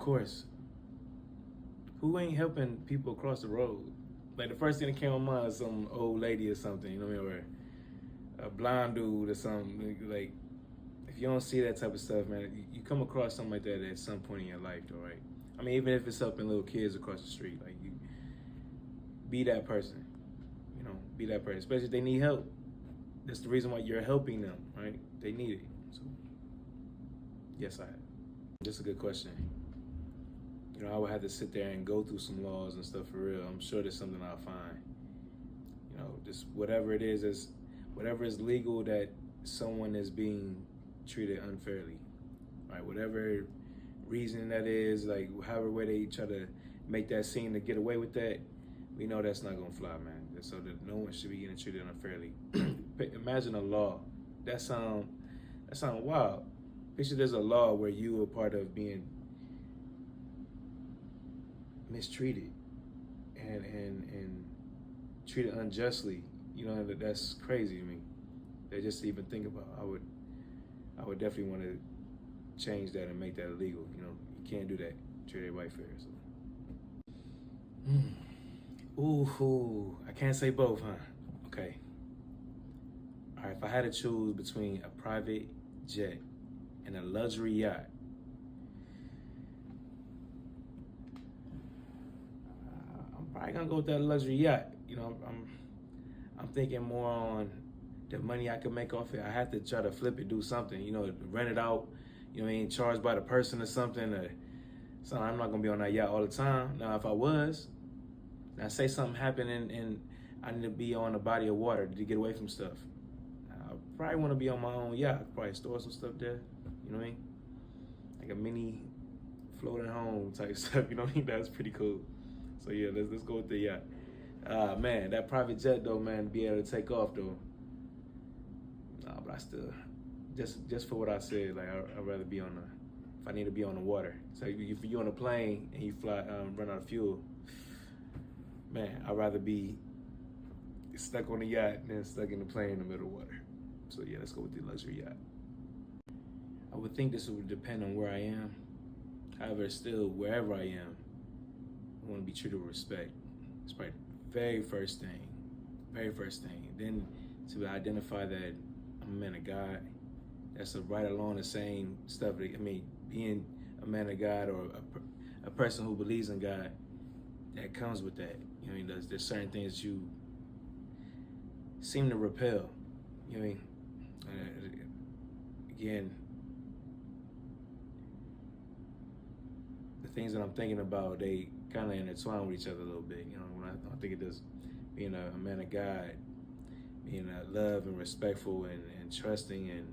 course. Who ain't helping people across the road? Like the first thing that came to mind is some old lady or something, you know what I mean, or a blind dude or something. Like, if you don't see that type of stuff, man, you come across something like that at some point in your life, though, right? I mean, even if it's helping little kids across the street, like you be that person, you know, be that person. Especially if they need help. That's the reason why you're helping them, right? They need it. So, yes, I have. Just a good question. You know, I would have to sit there and go through some laws and stuff for real. I'm sure there's something I'll find. You know, just whatever it is whatever is legal that someone is being treated unfairly, right? Whatever reason that is, like however way they try to make that scene to get away with that, we know that's not gonna fly, man. So that no one should be getting treated unfairly. Imagine a law. That sound wild. Picture there's a law where you are part of being mistreated and treated unjustly. You know, that's crazy to me. That just to even think about. I would definitely want to change that and make that illegal. You know, you can't do that. Treat everybody fair. So. Ooh, I can't say both, huh? Okay. All right, if I had to choose between a private jet and a luxury yacht, I'm probably gonna go with that luxury yacht. You know, I'm thinking more on the money I could make off it. I have to try to flip it, do something. You know, rent it out. You know, what I mean, charged by the person or something. So I'm not gonna be on that yacht all the time. Now, if I was, now say something happened and I need to be on a body of water to get away from stuff. I probably want to be on my own yacht. Probably store some stuff there. You know what I mean? Like a mini floating home type stuff. You know what I mean? That's pretty cool. So yeah, let's go with the yacht. Man, that private jet though, man, to be able to take off though. Nah, but I still, just for what I said, like I'd rather be on the, if I need to be on the water. So if you're on a plane and you fly, run out of fuel, man, I'd rather be stuck on the yacht than stuck in the plane in the middle of water. So yeah, let's go with the luxury yacht. I would think this would depend on where I am. However, still, wherever I am, I want to be treated with respect. It's probably the very first thing. Very first thing. Then to identify that I'm a man of God, that's right along the same stuff. I mean, being a man of God or a person who believes in God, that comes with that. You know what I mean? There's certain things you seem to repel. You know what I mean? Again, the things that I'm thinking about, they kind of intertwine with each other a little bit. You know, when I think of this, being a man of God, being love and respectful and trusting and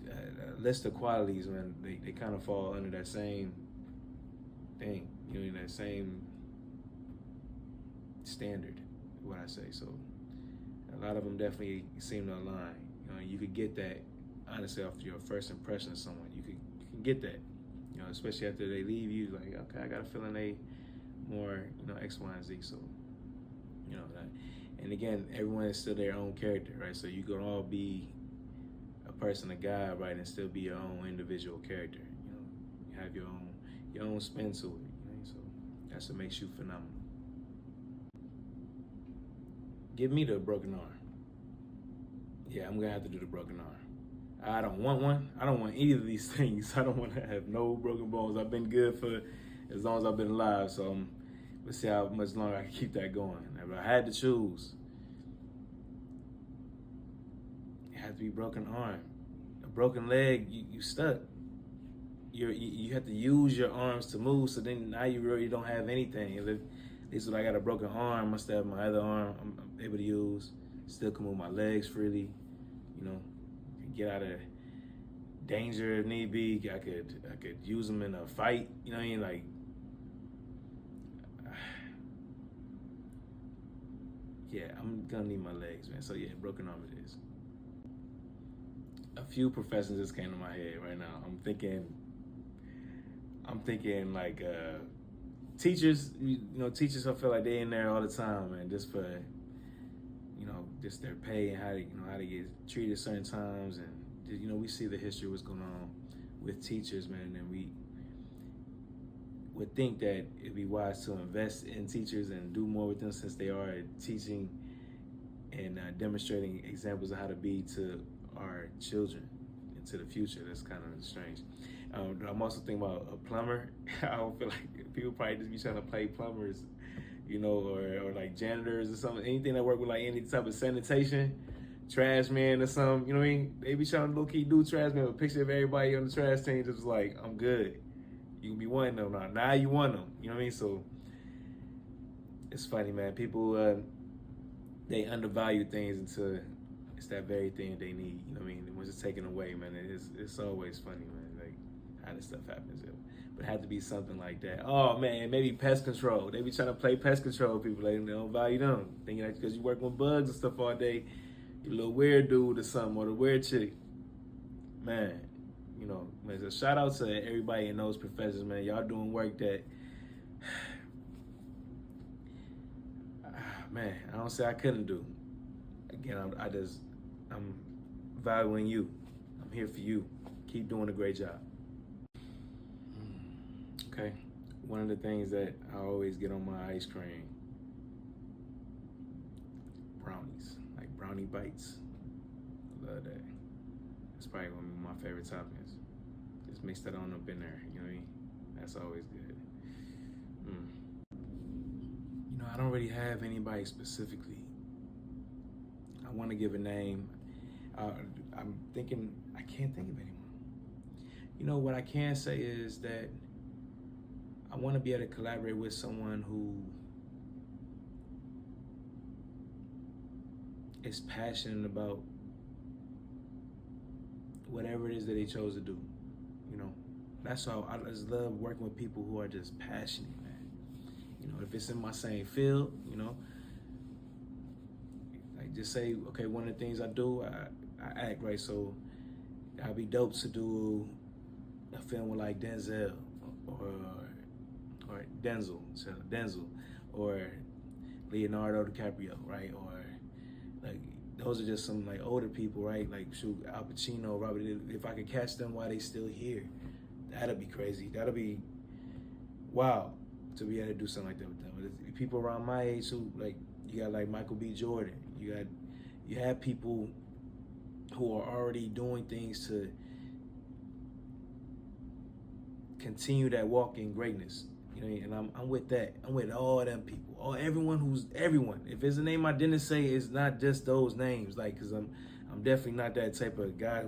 a list of qualities, man, they kind of fall under that same thing. You know, that same standard, what I say. So a lot of them definitely seem to align. You know, you could get that honestly off your first impression of someone. You can get that. You know, especially after they leave you, like, okay, I got a feeling they more, you know, X, Y, and Z. So, you know, that. And again, everyone is still their own character, right? So you can all be a person of God, right, and still be your own individual character. You know, you have your own spin to it. You know? So that's what makes you phenomenal. Give me the broken arm. Yeah, I'm gonna have to do the broken arm. I don't want one. I don't want any of these things. I don't want to have no broken bones. I've been good for as long as I've been alive. So let's see how much longer I can keep that going. If I had to choose, it had to be broken arm. A broken leg, you stuck. You have to use your arms to move. So then now you really don't have anything. If at least when I got a broken arm, I still have my other arm I'm able to use. Still can move my legs freely. You know, get out of danger if need be. I could use them in a fight. You know what I mean? Like, yeah, I'm gonna need my legs, man. So yeah, broken arm it is. A few professions just came to my head right now. I'm thinking like teachers. You know, teachers. I feel like they in there all the time, man. Just for, you know, just their pay and how they get treated certain times, and you know, we see the history of what's going on with teachers, man, and we would think that it'd be wise to invest in teachers and do more with them, since they are teaching and demonstrating examples of how to be to our children into the future. That's kind of strange. I'm also thinking about a plumber. I don't feel like people probably just be trying to play plumbers, you know, or like janitors or something. Anything that work with like any type of sanitation, trash man or something. You know what I mean? They be trying to low key do trash man with a picture of everybody on the trash team. Just like, I'm good. You can be wanting them now. Now you want them. You know what I mean? So it's funny, man. People they undervalue things until it's that very thing they need. You know what I mean? And once it's taken away, man, it's always funny, man. Like how this stuff happens. But it had to be something like that. Oh man, maybe pest control. They be trying to play pest control people. Like, they don't value them. Thinking that because you work with bugs and stuff all day, you a little weird dude or something, or the weird chick. Man, you know, man, so shout out to everybody in those professions, man. Y'all doing work that, man, I don't say I couldn't do. Again, I'm valuing you. I'm here for you. Keep doing a great job. Okay, one of the things that I always get on my ice cream, brownies, like brownie bites. Love that. It's probably one of my favorite toppings. Just mix that on up in there, you know what I mean? That's always good. You know, I don't really have anybody specifically. I want to give a name. I'm thinking, I can't think of anyone. You know, what I can say is that I want to be able to collaborate with someone who is passionate about whatever it is that they chose to do. You know, that's all. I just love working with people who are just passionate, man. You know, if it's in my same field, you know, like just say, okay, one of the things I do, I act, right? So I'd be dope to do a film with like Denzel or Denzel or Leonardo DiCaprio, right? Or like, those are just some like older people, right? Like, shoot, Al Pacino, Robert. If I could catch them while they still here, that'd be crazy. That'd be wow to be able to do something like that with them. But people around my age who, like, you got like Michael B. Jordan. You have people who are already doing things to continue that walk in greatness. You know, and I'm with that. I'm with all them people. Everyone. If it's a name I didn't say, it's not just those names. Like, cause I'm definitely not that type of guy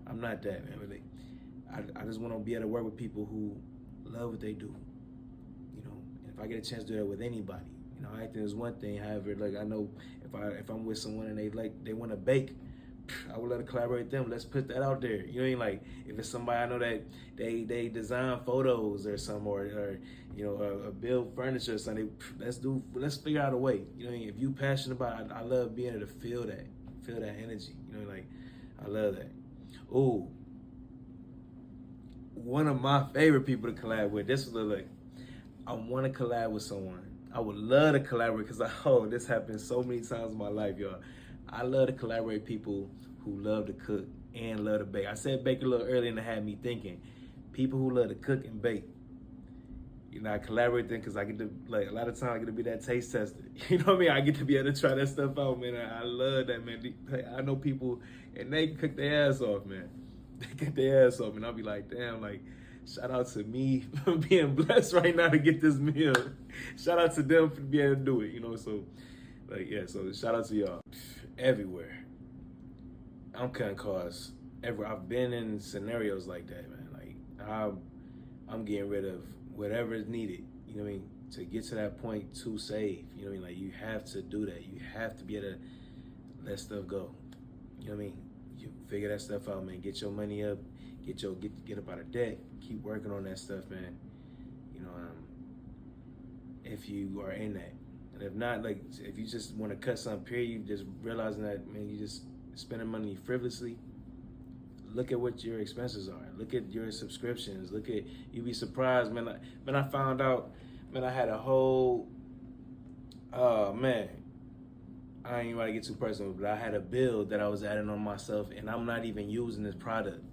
I'm not that, man. But I just want to be able to work with people who love what they do. You know, and if I get a chance to do that with anybody, you know, acting is one thing. However, like, I know if I'm with someone and they want to bake, I would let her collaborate with them. Let's put that out there. You know what I mean? Like, if it's somebody I know that they design photos or something, or you know, build furniture or something, let's figure out a way. You know what I mean? If you passionate about it, I love being able to feel that energy. You know, like, I love that. Ooh, one of my favorite people to collab with. This was like, I want to collab with someone. I would love to collaborate because this happened so many times in my life, y'all. I love to collaborate with people who love to cook and love to bake. I said bake a little earlier and it had me thinking. People who love to cook and bake. You know, I collaborate with them because I get to, like, a lot of times I get to be that taste tester. You know what I mean? I get to be able to try that stuff out, man. I love that, man. I know people, and they cook their ass off, man. They cook their ass off, and I'll be like, damn, like, shout out to me for being blessed right now to get this meal. Shout out to them for being able to do it, you know? So, like, yeah, so shout out to y'all. Everywhere. I'm cutting costs. I've been in scenarios like that, man. Like, I'm getting rid of whatever is needed, you know what I mean, to get to that point to save. You know what I mean? Like, you have to do that. You have to be able to let stuff go. You know what I mean? You figure that stuff out, man. Get your money up. Get up out of debt. Keep working on that stuff, man. You know, if you are in that. And if not, like, if you just want to cut something, period, you just realizing that, man, you just spending money frivolously. Look at what your expenses are. Look at your subscriptions. You'd be surprised, man. When I found out, man, I had a whole, man, I ain't about to get too personal, but I had a bill that I was adding on myself, and I'm not even using this product.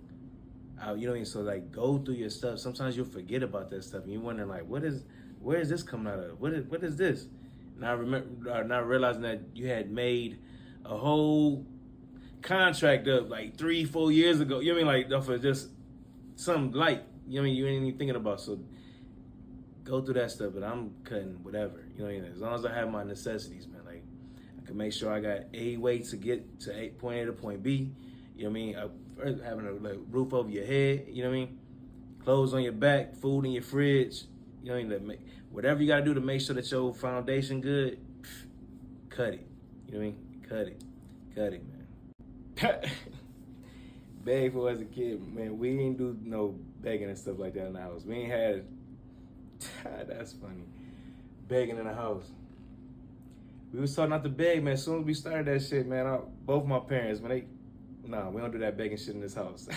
You know what I mean? So like, go through your stuff. Sometimes you'll forget about that stuff, and you're wondering like, where is this coming out of? What is this? Now remember, not realizing that you had made a whole contract up like 3-4 years ago. You know what I mean? Like for just some light. You know what I mean? You ain't even thinking about. So go through that stuff, but I'm cutting whatever. You know what I mean? As long as I have my necessities, man. Like I can make sure I got a way to get to point A to point B. You know what I mean? First, having a like, roof over your head. You know what I mean? Clothes on your back, food in your fridge. You know what I mean? Whatever you gotta do to make sure that your foundation good, cut it. You know what I mean? Cut it, man. Beg for as a kid, man. We ain't do no begging and stuff like that in the house. We ain't had. That's funny. Begging in the house. We was taught not to beg, man. As soon as we started that shit, man, both my parents, man, we don't do that begging shit in this house.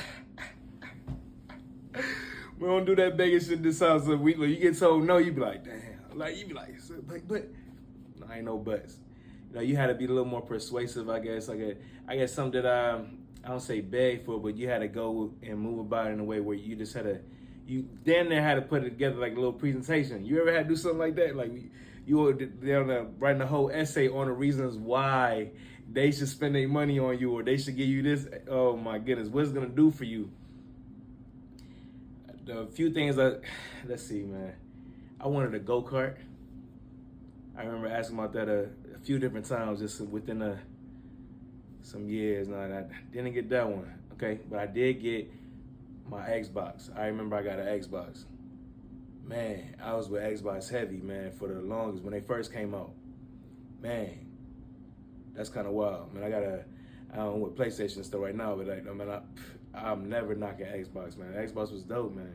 We don't do that begging shit in this house. So when you get told no, you be like, damn. Like, you be like, but. No, ain't no buts. You know, you had to be a little more persuasive, I guess. I guess something that I don't say beg for, but you had to go and move about it in a way where you just had to, you damn near had to put it together like a little presentation. You ever had to do something like that? Like you were writing a whole essay on the reasons why they should spend their money on you or they should give you this. Oh my goodness, what's it gonna do for you? The few things let's see, man. I wanted a go-kart. I remember asking about that a few different times just within some years. No, I didn't get that one, okay? But I did get my Xbox. I remember I got an Xbox. Man, I was with Xbox heavy, man, for the longest when they first came out. Man, that's kind of wild. Man, I don't know what PlayStation stuff right now, but like, man, I'm never knocking Xbox, man. Xbox was dope, man.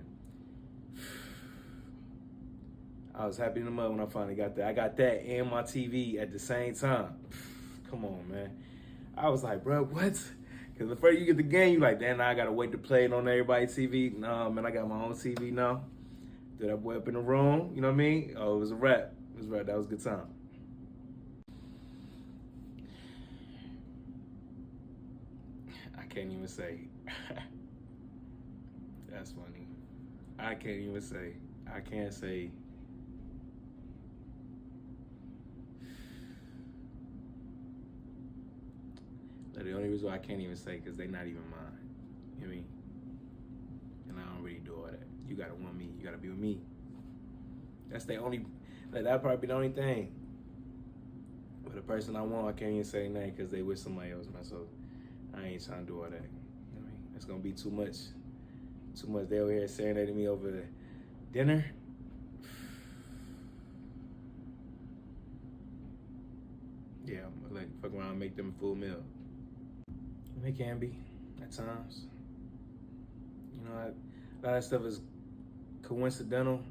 I was happy in the mud when I finally got that. I got that and my TV at the same time. Come on, man. I was like, bro, what? Because the first you get the game, you like, damn, now I got to wait to play it on everybody's TV. No, man, I got my own TV now. Threw that boy up in the room, you know what I mean? Oh, it was a wrap. It was a wrap. That was a good time. I can't even say. That's funny. I can't even say. I can't say. The only reason why I can't even say because they're not even mine. You know what I mean? And I don't really do all that. You gotta want me. You gotta be with me. That's the only. That'd probably be the only thing. But the person I want, I can't even say name because they with somebody else, man. So I ain't trying to do all that. You know what I mean? It's gonna be too much. Too much. They over here serenading me over dinner. Yeah, like fuck around and make them a full meal. It can be at times. You know, a lot of stuff is coincidental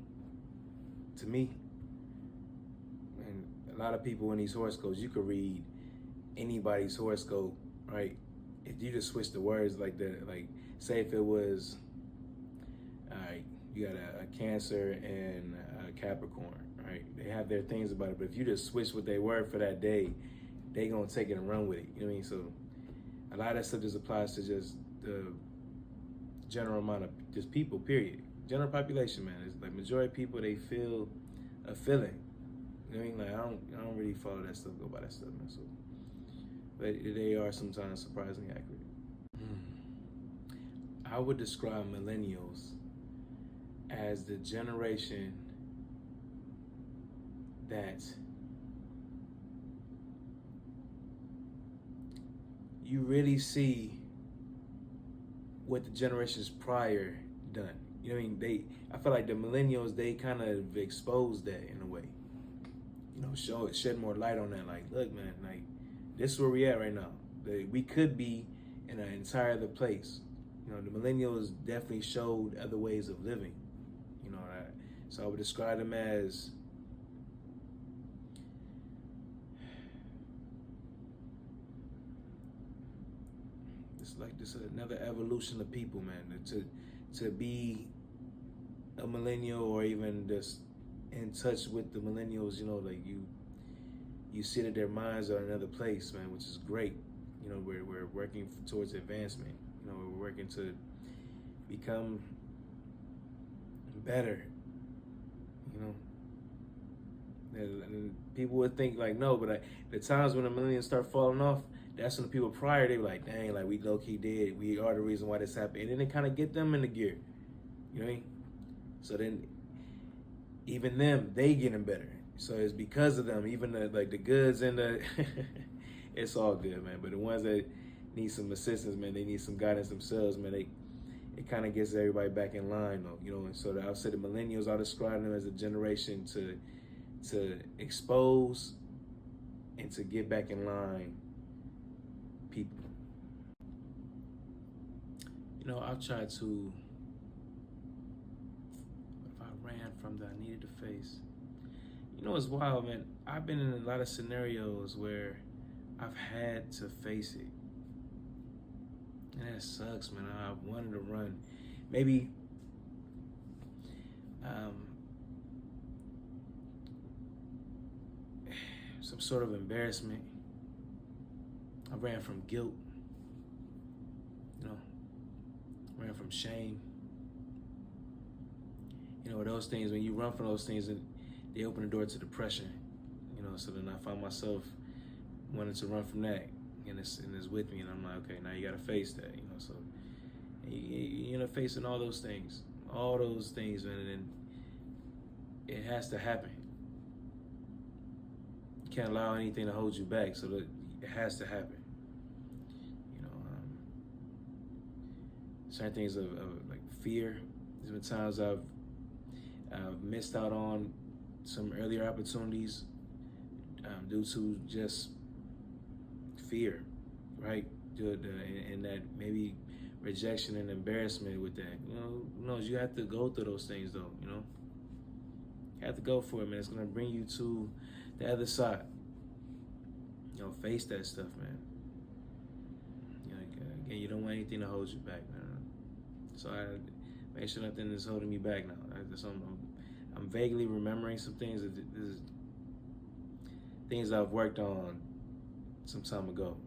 to me. And a lot of people in these horoscopes, you could read anybody's horoscope, right? If you just switch the words like that, like say if it was, all right, you got a Cancer and a Capricorn, right? They have their things about it, but if you just switch what they were for that day, they gonna take it and run with it. You know what I mean? So a lot of that stuff just applies to just the general amount of just people, period. General population, man. It's like majority of people, they feel a feeling. You know what I mean? Like I don't really follow that stuff, go by that stuff, man. So, but they are sometimes surprisingly accurate. I would describe millennials as the generation that you really see what the generations prior done. You know what I mean? I feel like the millennials, they kind of exposed that in a way. You know, shed more light on that. Like, look, man, like this is where we at right now. We could be in an entire other place. You know, the millennials definitely showed other ways of living. You know, so I would describe them as like this another evolution of people, man. To be a millennial or even just in touch with the millennials, you know, like you see that their minds are in another place, man, which is great. You know, we're working towards advancement. You know, we're working to become better, you know. And people would think like no, but the times when the millennials start falling off, that's when the people prior they were like, dang, like we low key did, we are the reason why this happened, and then it kind of get them in the gear, you know what I mean? So then even them, they getting better. So it's because of them, even the goods and the it's all good, man. But the ones that need some assistance, man, they need some guidance themselves, man. It kind of gets everybody back in line, though, you know. And so I'll say the millennials, I'll describe them as a generation to expose and to get back in line people. You know, I've tried to. If I ran from that I needed to face. You know, it's wild, man. I've been in a lot of scenarios where I've had to face it. And that sucks, man. I wanted to run. Maybe some sort of embarrassment. I ran from guilt. You know, ran from shame. You know, those things, when you run from those things, they open the door to depression. You know, so then I found myself wanting to run from that. And it's with me, and I'm like, okay, now you gotta face that, you know. So you know, facing all those things, man, and it has to happen. You can't allow anything to hold you back, so that it has to happen. You know, certain things of like fear. There's been times I've missed out on some earlier opportunities due to just fear, right? And that maybe rejection and embarrassment with that. You know, who knows? You have to go through those things, though. You know, you have to go for it, man. It's gonna bring you to the other side. You know, face that stuff, man. You know, again, you don't want anything to hold you back, man. So I make sure nothing is holding me back now. I'm vaguely remembering some things that this is things I've worked on some time ago.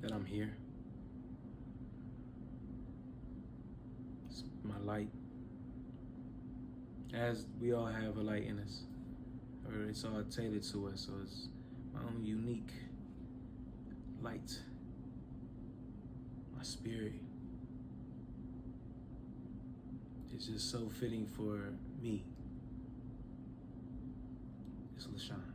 That I'm here. It's my light. As we all have a light in us, or it's all tailored to us, so it's my own unique light. My spirit. It's just so fitting for me. It's LaShawn.